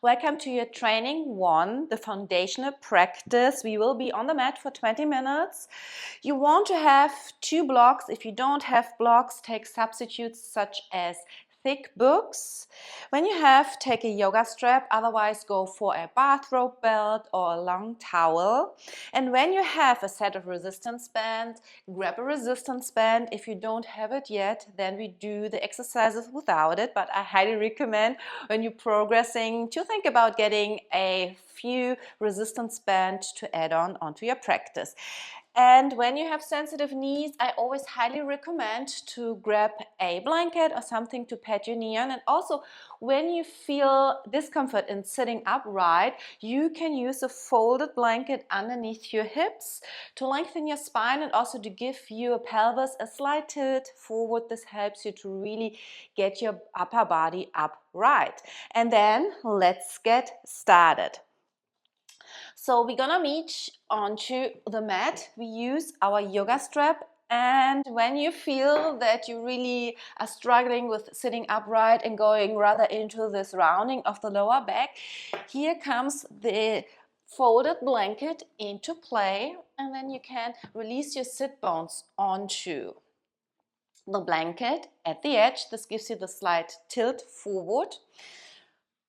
Welcome to your training 1, the foundational practice. We will be on the mat for 20 minutes. You want to have 2 blocks. If you don't have blocks, take substitutes such as thick books. When you have, take a yoga strap, otherwise go for a bathrobe belt or a long towel. And when you have a set of resistance bands, grab a resistance band. If you don't have it yet, then we do the exercises without it, but I highly recommend when you're progressing to think about getting a few resistance bands to add on onto your practice. And when you have sensitive knees, I always highly recommend to grab a blanket or something to pad your knee on. And also, when you feel discomfort in sitting upright, you can use a folded blanket underneath your hips to lengthen your spine and also to give your pelvis a slight tilt forward. This helps you to really get your upper body upright. And then let's get started. So we're gonna meet onto the mat. We use our yoga strap, and when you feel that you really are struggling with sitting upright and going rather into this rounding of the lower back, here comes the folded blanket into play, and then you can release your sit bones onto the blanket at the edge. This gives you the slight tilt forward.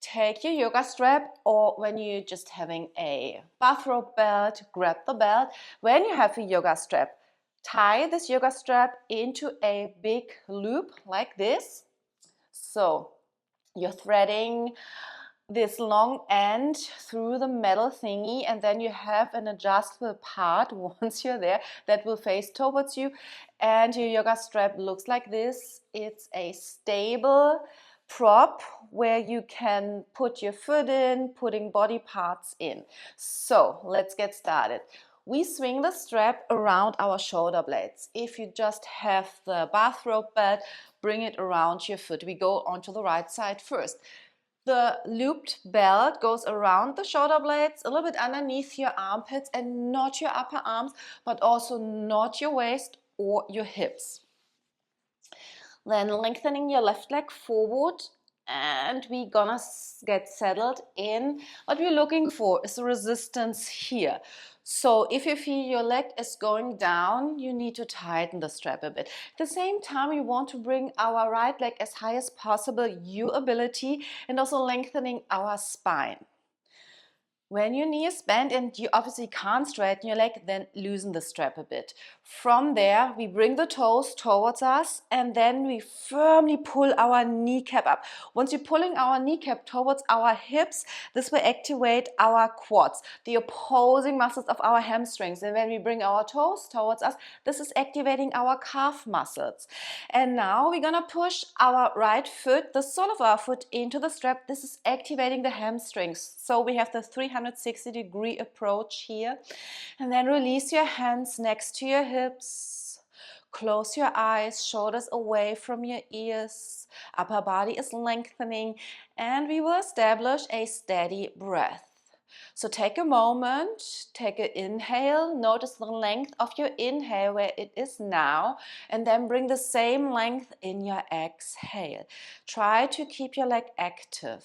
Take your yoga strap, or when you're just having a bathrobe belt, grab the belt. When you have a yoga strap, tie this yoga strap into a big loop like this. So you're threading this long end through the metal thingy, and then you have an adjustable part once you're there that will face towards you, and your yoga strap looks like this. It's a stable prop where you can put your foot in, putting body parts in. So let's get started. We swing the strap around our shoulder blades. If you just have the bathrobe belt, bring it around your foot. We go onto the right side first. The looped belt goes around the shoulder blades, a little bit underneath your armpits, and not your upper arms, but also not your waist or your hips. Then lengthening your left leg forward, and we're gonna get settled in. What we're looking for is a resistance here. So if you feel your leg is going down, you need to tighten the strap a bit. At the same time, we want to bring our right leg as high as possible, your ability, and also lengthening our spine. When your knee is bent and you obviously can't straighten your leg, then loosen the strap a bit. From there, we bring the toes towards us, and then we firmly pull our kneecap up. Once you're pulling our kneecap towards our hips, this will activate our quads, the opposing muscles of our hamstrings. And when we bring our toes towards us, this is activating our calf muscles. And now we're gonna push our right foot, the sole of our foot, into the strap. This is activating the hamstrings. So we have the 360-degree approach here. And then release your hands next to your hips. Close your eyes, shoulders away from your ears. Upper body is lengthening, and we will establish a steady breath. So take a moment, take an inhale, notice the length of your inhale where it is now, and then bring the same length in your exhale. Try to keep your leg active.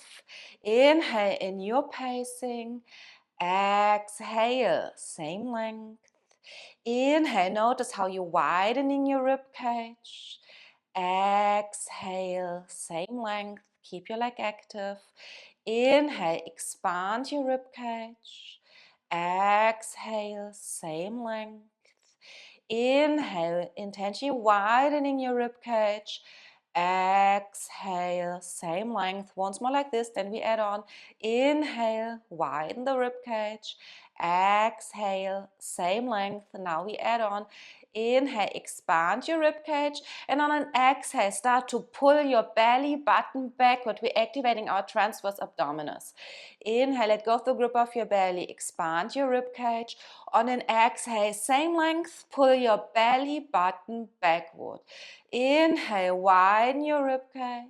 Inhale in your pacing, exhale, same length. Inhale, notice how you're widening your rib cage. Exhale, same length, keep your leg active. Inhale, expand your rib cage. Exhale, same length. Inhale, intentionally widening your rib cage. Exhale, same length. Once more like this, then we add on. Inhale, widen the rib cage. Exhale, same length. Now we add on. Inhale, expand your rib cage, and on an exhale, start to pull your belly button backward. We're activating our transverse abdominis. Inhale, let go of the grip of your belly, expand your rib cage. On an exhale, same length, pull your belly button backward. Inhale, widen your rib cage.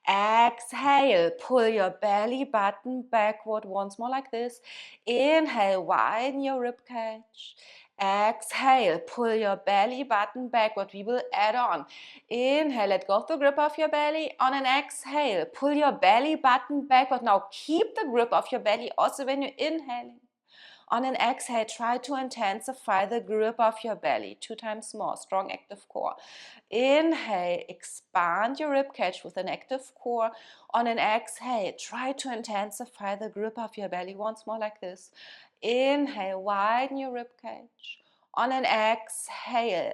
Exhale, pull your belly button backward. Once more like this. Inhale, widen your rib cage. Exhale, pull your belly button backward. We will add on. Inhale, let go of the grip of your belly. On an exhale, pull your belly button backward. Now keep the grip of your belly also when you're inhaling. On an exhale, try to intensify the grip of your belly. 2 times more, strong active core. Inhale, expand your rib cage with an active core. On an exhale, try to intensify the grip of your belly. Once more like this. Inhale, widen your rib cage. On an exhale,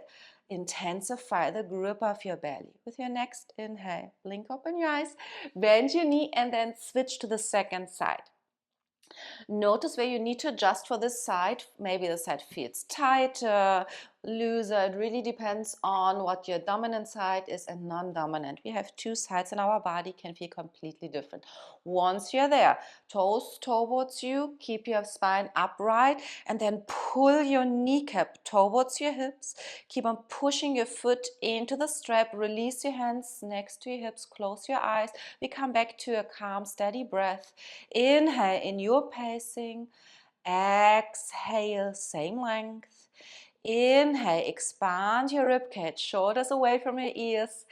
intensify the grip of your belly. With your next inhale, blink open your eyes, bend your knee, and then switch to the second side. Notice where you need to adjust for this side. Maybe the side feels tighter, looser. It really depends on what your dominant side is and non-dominant. We have 2 sides and our body can feel completely different. Once you're there, toes towards you, keep your spine upright, and then pull your kneecap towards your hips. Keep on pushing your foot into the strap. Release your hands next to your hips. Close your eyes. We come back to a calm, steady breath. Inhale in your pacing. Exhale, same length. Inhale, expand your ribcage, shoulders away from your ears.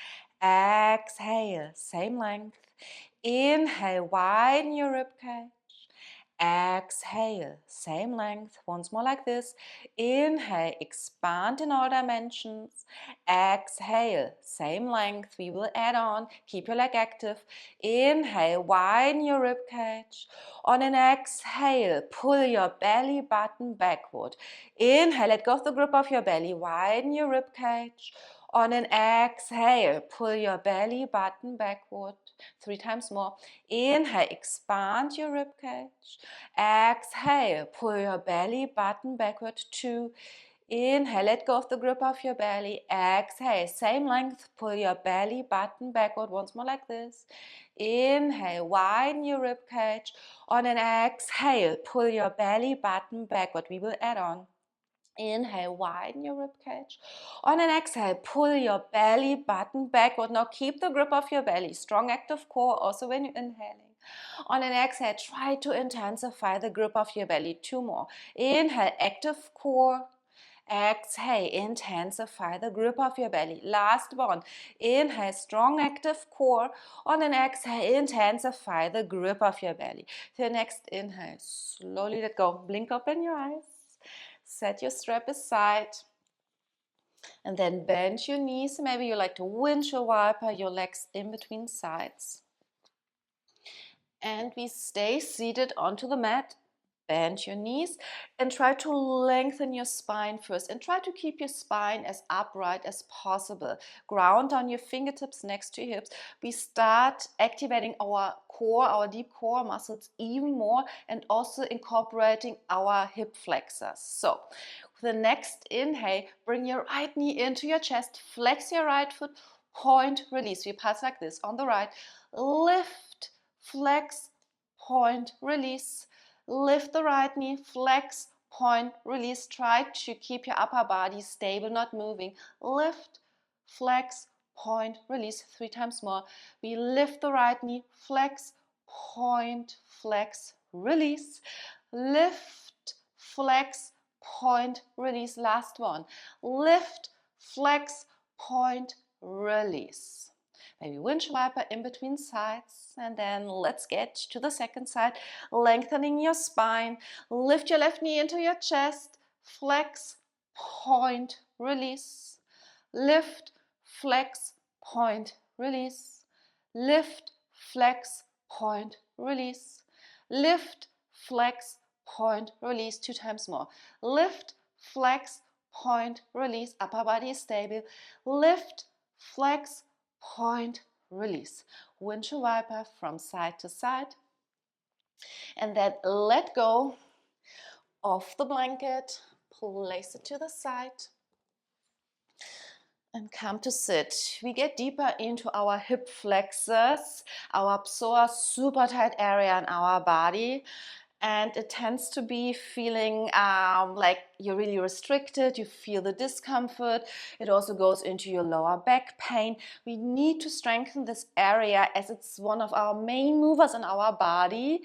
Exhale, same length. Inhale, widen your ribcage. Exhale, same length. Once more like this. Inhale, expand in all dimensions. Exhale, same length. We will add on. Keep your leg active. Inhale, widen your rib cage. On an exhale, pull your belly button backward. Inhale, let go of the grip of your belly. Widen your rib cage. On an exhale, pull your belly button backward. 3 times more. Inhale, expand your rib cage. Exhale, pull your belly button backward. 2. Inhale, let go of the grip of your belly. Exhale, same length, pull your belly button backward. Once more like this. Inhale, widen your rib cage. On an exhale, pull your belly button backward. We will add on. Inhale, widen your rib cage. On an exhale, pull your belly button backward. Now keep the grip of your belly. Strong active core also when you're inhaling. On an exhale, try to intensify the grip of your belly. 2 more. Inhale, active core. Exhale, intensify the grip of your belly. Last one. Inhale, strong active core. On an exhale, intensify the grip of your belly. For your next inhale, slowly let go. Blink open your eyes. Set your strap aside. And then bend your knees. Maybe you like to windshield wiper your legs in between sides. And we stay seated onto the mat. Bend your knees and try to lengthen your spine first, and try to keep your spine as upright as possible. Ground on your fingertips next to your hips. We start activating our core, our deep core muscles even more, and also incorporating our hip flexors. So for the next inhale, bring your right knee into your chest, flex your right foot, point, release. We pass like this on the right. Lift, flex, point, release. Lift the right knee, flex, point, release. Try to keep your upper body stable, not moving. Lift, flex, point, release. 3 times more. We lift the right knee, flex, point, flex, release. Lift, flex, point, release. Last one. Lift, flex, point, release. Maybe windshield wiper in between sides, and then let's get to the second side. Lengthening your spine, lift your left knee into your chest, flex, point, release. Lift, flex, point, release. Lift, flex, point, release. Lift, flex, point, release. 2 times more. Lift, flex, point, release. Upper body is stable. Lift, flex, point, release. Windshield wiper from side to side. And then let go of the blanket. Place it to the side. And come to sit. We get deeper into our hip flexors, our psoas, super tight area in our body. And it tends to be feeling like you're really restricted, you feel the discomfort. It also goes into your lower back pain. We need to strengthen this area as it's one of our main movers in our body.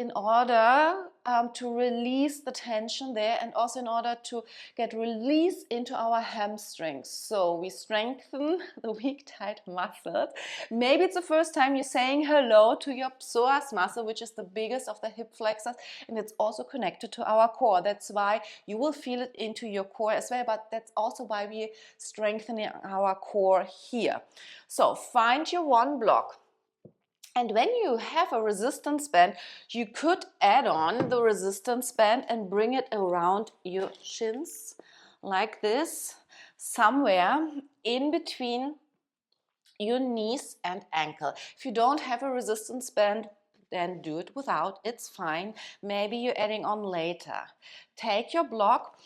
in order to release the tension there, and also in order to get release into our hamstrings. So we strengthen the weak, tight muscles. Maybe it's the first time you're saying hello to your psoas muscle, which is the biggest of the hip flexors, and it's also connected to our core. That's why you will feel it into your core as well, but that's also why we're strengthening our core here. So find your one block. And when you have a resistance band, you could add on the resistance band and bring it around your shins like this, somewhere in between your knees and ankle. If you don't have a resistance band, then do it without, it's fine. Maybe you're adding on later. Take your block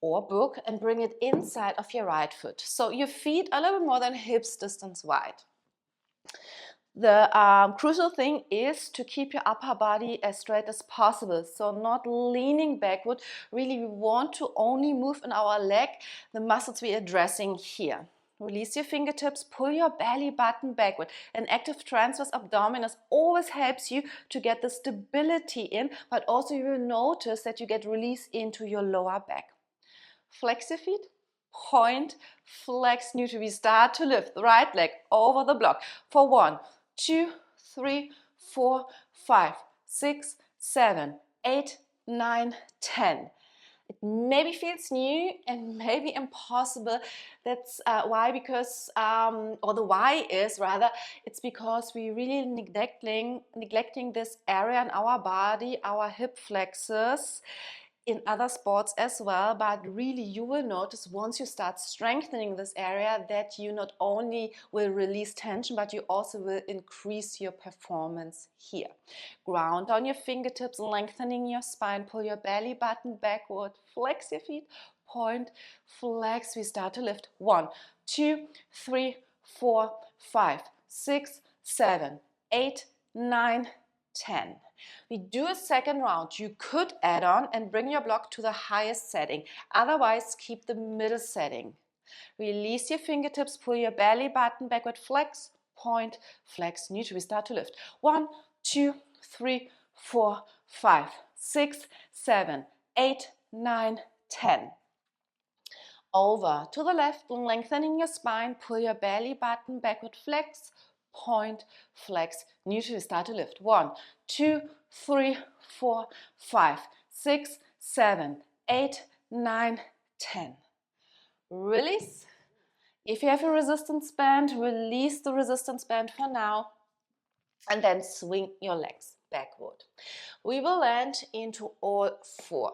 or book and bring it inside of your right foot. So your feet are a little bit more than hips distance wide. The crucial thing is to keep your upper body as straight as possible, so not leaning backward. Really, we want to only move in our leg, the muscles we are addressing here. Release your fingertips, pull your belly button backward. An active transverse abdominis always helps you to get the stability in, but also you will notice that you get release into your lower back. Flex your feet, point, flex, neutral. We start to lift the right leg over the block for 1, 2, 3, 4, 5, 6, 7, 8, 9, 10. It maybe feels new and maybe impossible. That's why, because, or the why is rather, it's because we really neglecting this area in our body, our hip flexors, in other sports as well, but really you will notice once you start strengthening this area that you not only will release tension, but you also will increase your performance here. Ground on your fingertips, lengthening your spine, pull your belly button backward, flex your feet, point, flex. We start to lift. 1, 2, 3, 4, 5, 6, 7, 8, 9, 10. We do a second round. You could add on and bring your block to the highest setting. Otherwise, keep the middle setting. Release your fingertips, pull your belly button backward, flex, point, flex, neutral. We start to lift. 1, 2, 3, 4, 5, 6, 7, 8, 9, 10. Over to the left, lengthening your spine, pull your belly button backward, flex, point, flex, neutral. Start to lift. 1, 2, 3, 4, 5, 6, 7, 8, 9, 10. Release. If you have a resistance band, release the resistance band for now and then swing your legs backward. We will land into all 4.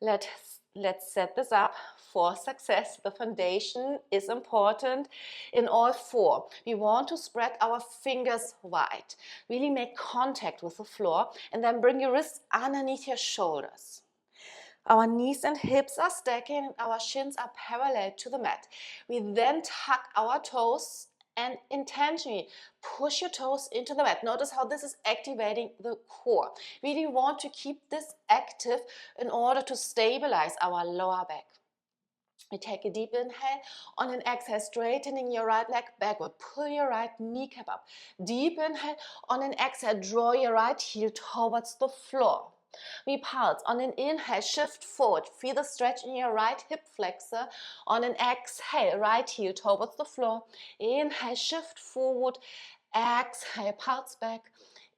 Let's set this up for success. The foundation is important in all 4. We want to spread our fingers wide. Really make contact with the floor and then bring your wrists underneath your shoulders. Our knees and hips are stacking and our shins are parallel to the mat. We then tuck our toes and intentionally push your toes into the mat. Notice how this is activating the core. Really want to keep this active in order to stabilize our lower back. We take a deep inhale. On an exhale, straightening your right leg backward. Pull your right kneecap up. Deep inhale. On an exhale, draw your right heel towards the floor. We pulse. On an inhale, shift forward. Feel the stretch in your right hip flexor. On an exhale, right heel towards the floor. Inhale, shift forward. Exhale, pulse back.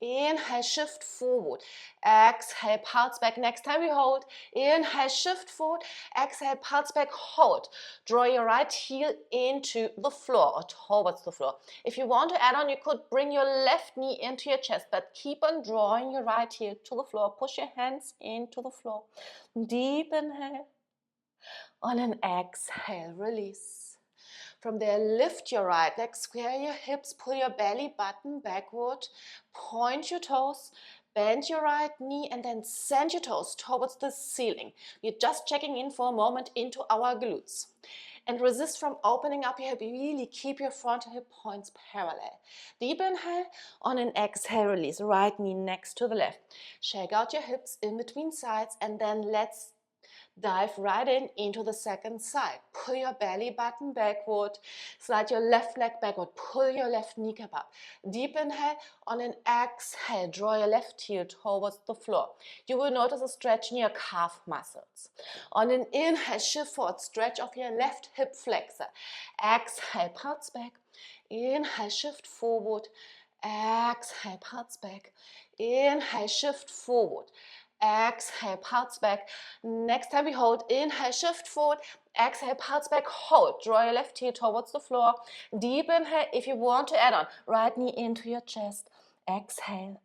Inhale, shift forward. Exhale, pulse back. Next time we hold. Inhale, shift forward. Exhale, pulse back, hold. Draw your right heel into the floor or towards the floor. If you want to add on, you could bring your left knee into your chest, but keep on drawing your right heel to the floor. Push your hands into the floor. Deep inhale. On an exhale, release. From there, lift your right leg, square your hips, pull your belly button backward, point your toes, bend your right knee, and then send your toes towards the ceiling. We're just checking in for a moment into our glutes. And resist from opening up your hip. Really keep your frontal hip points parallel. Deep inhale. On an exhale, release. Right knee next to the left. Shake out your hips in between sides, and then let's Dive right in into the second side. Pull your belly button backward. Slide your left leg backward. Pull your left kneecap up. Deep inhale. On an exhale, draw your left heel towards the floor. You will notice a stretch in your calf muscles. On an inhale, shift forward. Stretch of your left hip flexor. Exhale, pulse back. Inhale, shift forward. Exhale, pulse back. Inhale, shift forward. Exhale, pulse back. Next time we hold, inhale, shift forward. Exhale, pulse back, hold. Draw your left heel towards the floor. Deep inhale. If you want to add on, right knee into your chest. Exhale,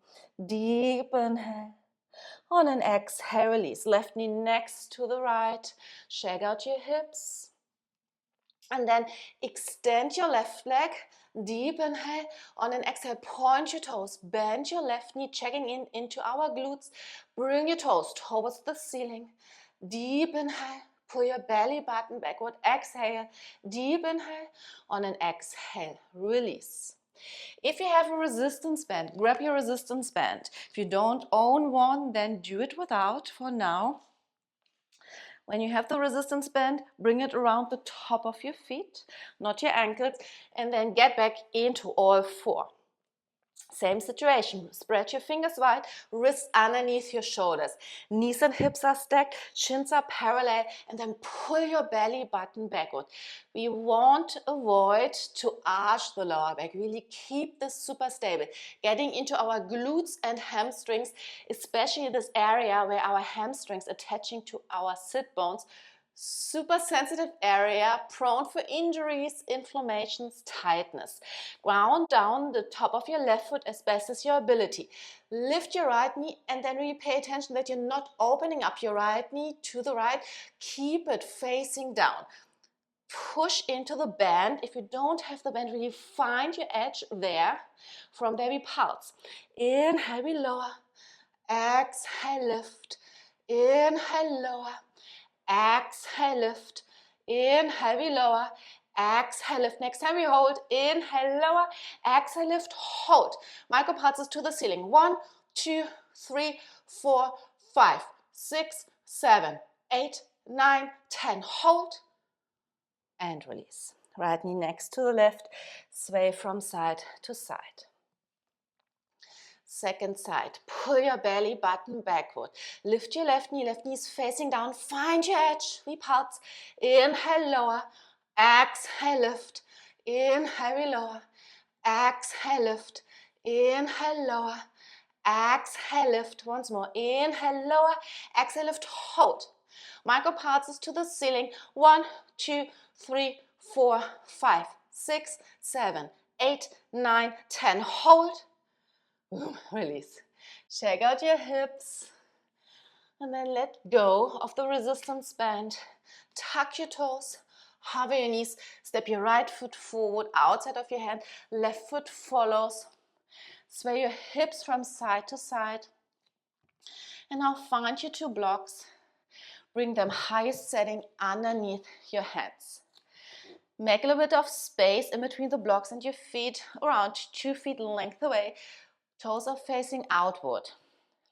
deep inhale. On an exhale, release. Left knee next to the right. Shake out your hips. And then extend your left leg. Deep inhale. On an exhale, point your toes. Bend your left knee, checking in into our glutes. Bring your toes towards the ceiling. Deep inhale. Pull your belly button backward. Exhale. Deep inhale. On an exhale, release. If you have a resistance band, grab your resistance band. If you don't own one, then do it without for now. When you have the resistance band, bring it around the top of your feet, not your ankles, and then get back into all four. Same situation, spread your fingers wide, wrists underneath your shoulders, knees and hips are stacked, shins are parallel, and then pull your belly button backward. We want to avoid to arch the lower back, really keep this super stable, getting into our glutes and hamstrings, especially this area where our hamstrings attaching to our sit bones. Super sensitive area, prone for injuries, inflammations, tightness. Ground down the top of your left foot as best as your ability. Lift your right knee and then really pay attention that you're not opening up your right knee to the right. Keep it facing down. Push into the band. If you don't have the band, really find your edge there. From there we pulse. Inhale, we lower. Exhale, lift. Inhale, lower. Exhale, lift. Inhale, we lower. Exhale, lift. Next time we hold. Inhale, lower. Exhale, lift. Hold. Micro pulses to the ceiling. 1, 2, 3, 4, 5, 6, 7, 8, 9, 10. Hold. And release. Right knee next to the left. Sway from side to side. Second side, pull your belly button backward. Lift your left knee is facing down. Find your edge. We pulse. Inhale, lower. Exhale, lift. Inhale, lower. Exhale, lift. Inhale, lower. Exhale, lift. Once more. Inhale, lower. Exhale, lift. Hold. Micro pulses to the ceiling. 1, 2, 3, 4, 5, 6, 7, 8, 9, 10. Hold. Release. Shake out your hips and then let go of the resistance band. Tuck your toes, hover your knees, step your right foot forward outside of your hand, left foot follows. Sway your hips from side to side. And now find your 2 blocks. Bring them highest setting underneath your hands. Make a little bit of space in between the blocks and your feet, around 2 feet length away. Toes are facing outward.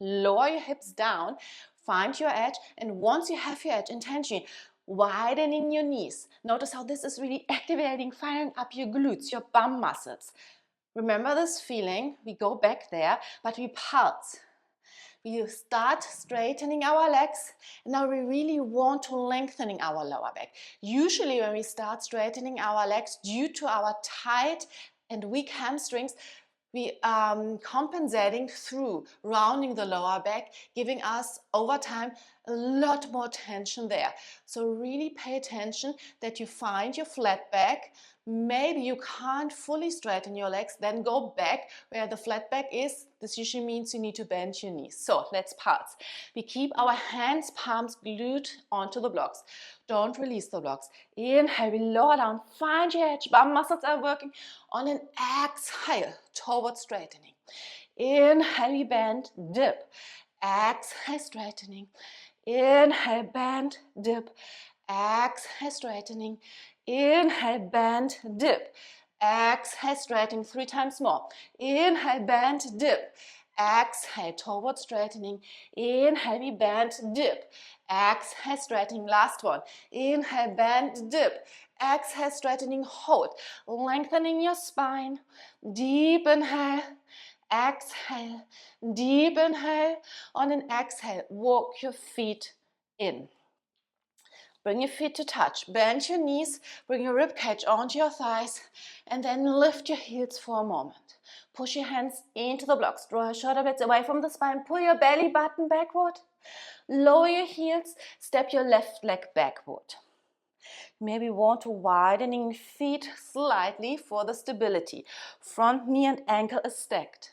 Lower your hips down, find your edge, and once you have your edge, intentionally widening your knees. Notice how this is really activating, firing up your glutes, your bum muscles. Remember this feeling, we go back there, but we pulse. We start straightening our legs, and now we really want to lengthening our lower back. Usually when we start straightening our legs due to our tight and weak hamstrings, we are compensating through rounding the lower back, giving us over time a lot more tension there. So really pay attention that you find your flat back. Maybe you can't fully straighten your legs, then go back where the flat back is. This usually means you need to bend your knees. So let's pulse. We keep our hands, palms glued onto the blocks. Don't release the blocks. Inhale, we lower down, find your edge. Bum muscles are working. On an exhale, towards straightening. Inhale, we bend, dip. Exhale, straightening. Inhale, bend, dip. Exhale, straightening. Inhale, bend, dip. Exhale, straightening 3 times more. Inhale, bend, dip. Exhale, toward straightening. Inhale, we bend, dip. Exhale, straightening. Last one. Inhale, bend, dip. Exhale, straightening, hold. Lengthening your spine. Deep inhale. Exhale. Deep inhale. On an exhale, walk your feet in. Bring your feet to touch. Bend your knees. Bring your rib cage onto your thighs. And then lift your heels for a moment. Push your hands into the blocks. Draw your shoulder blades away from the spine. Pull your belly button backward. Lower your heels. Step your left leg backward. Maybe want to widening feet slightly for the stability. Front knee and ankle is stacked.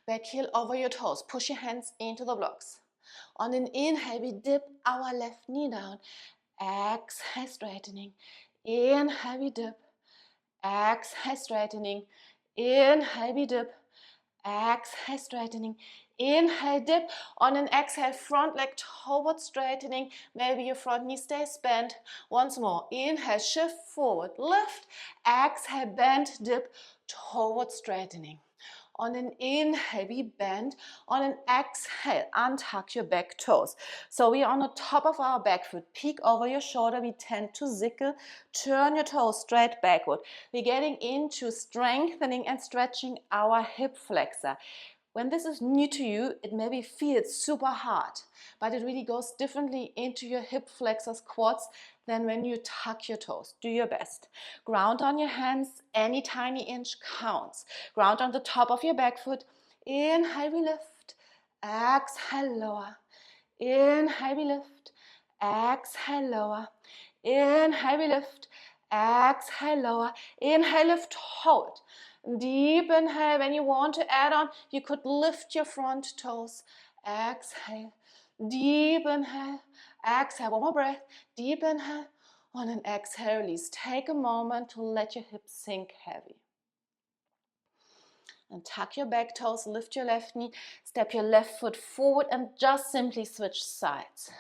Back heel over your toes. Push your hands into the blocks. On an inhale, we dip our left knee down. Exhale, straightening. Inhale, we dip. Exhale, straightening. Inhale, we dip. Exhale, straightening. Inhale, dip. On an exhale, front leg toward straightening. Maybe your front knee stays bent. Once more. Inhale, shift forward, lift. Exhale, bend, dip, toward straightening. On an inhale, we bend. On an exhale, untuck your back toes. So we are on the top of our back foot. Peek over your shoulder. We tend to ziggle. Turn your toes straight backward. We're getting into strengthening and stretching our hip flexor. When this is new to you, it maybe feels super hard, but it really goes differently into your hip flexors, quads, than when you tuck your toes. Do your best. Ground on your hands. Any tiny inch counts. Ground on the top of your back foot. Inhale, we lift. Exhale, lower. Inhale, we lift. Exhale, lower. Inhale, we lift. Exhale, lower. Inhale, lift, hold. Deep inhale. When you want to add on, you could lift your front toes. Exhale. Deep inhale. Exhale. One more breath. Deep inhale. On an exhale, release. Take a moment to let your hips sink heavy. And tuck your back toes. Lift your left knee. Step your left foot forward and just simply switch sides.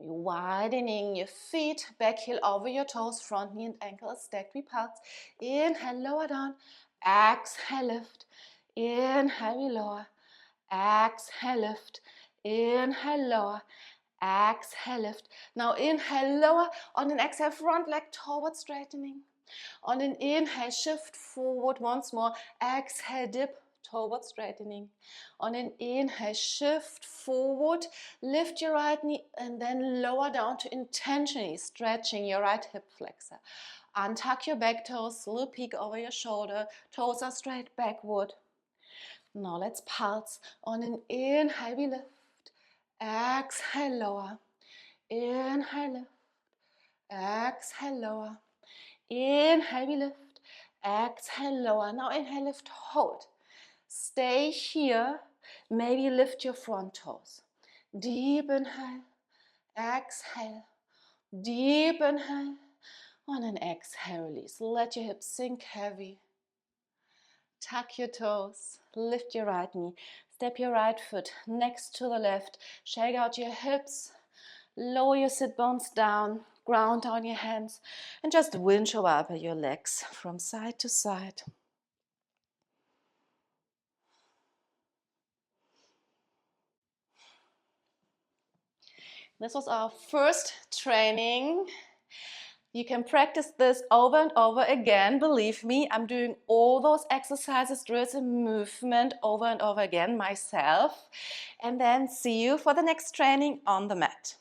Maybe widening your feet, back heel over your toes, front knee and ankle is stacked. We pulse. Inhale, lower down. Exhale, lift. Inhale, we lower. Exhale, lift. Inhale, lower. Exhale, lift. Now inhale, lower. On an exhale, front leg toward straightening. On an inhale, shift forward once more. Exhale, dip. Toward straightening. On an inhale, shift forward, lift your right knee and then lower down to intentionally stretching your right hip flexor. Untuck your back toes, little peek over your shoulder, toes are straight backward. Now let's pulse. On an inhale, we lift. Exhale, lower. Inhale, lift. Exhale, lower. Inhale, we lift. Exhale, lower. Now inhale, lift, hold. Stay here. Maybe lift your front toes. Deep inhale. Exhale. Deep inhale. On an exhale, release. Let your hips sink heavy. Tuck your toes. Lift your right knee. Step your right foot next to the left. Shake out your hips. Lower your sit bones down. Ground down your hands. And just winch over your legs from side to side. This was our first training. You can practice this over and over again. Believe me, I'm doing all those exercises, drills and movement over and over again myself. And then see you for the next training on the mat.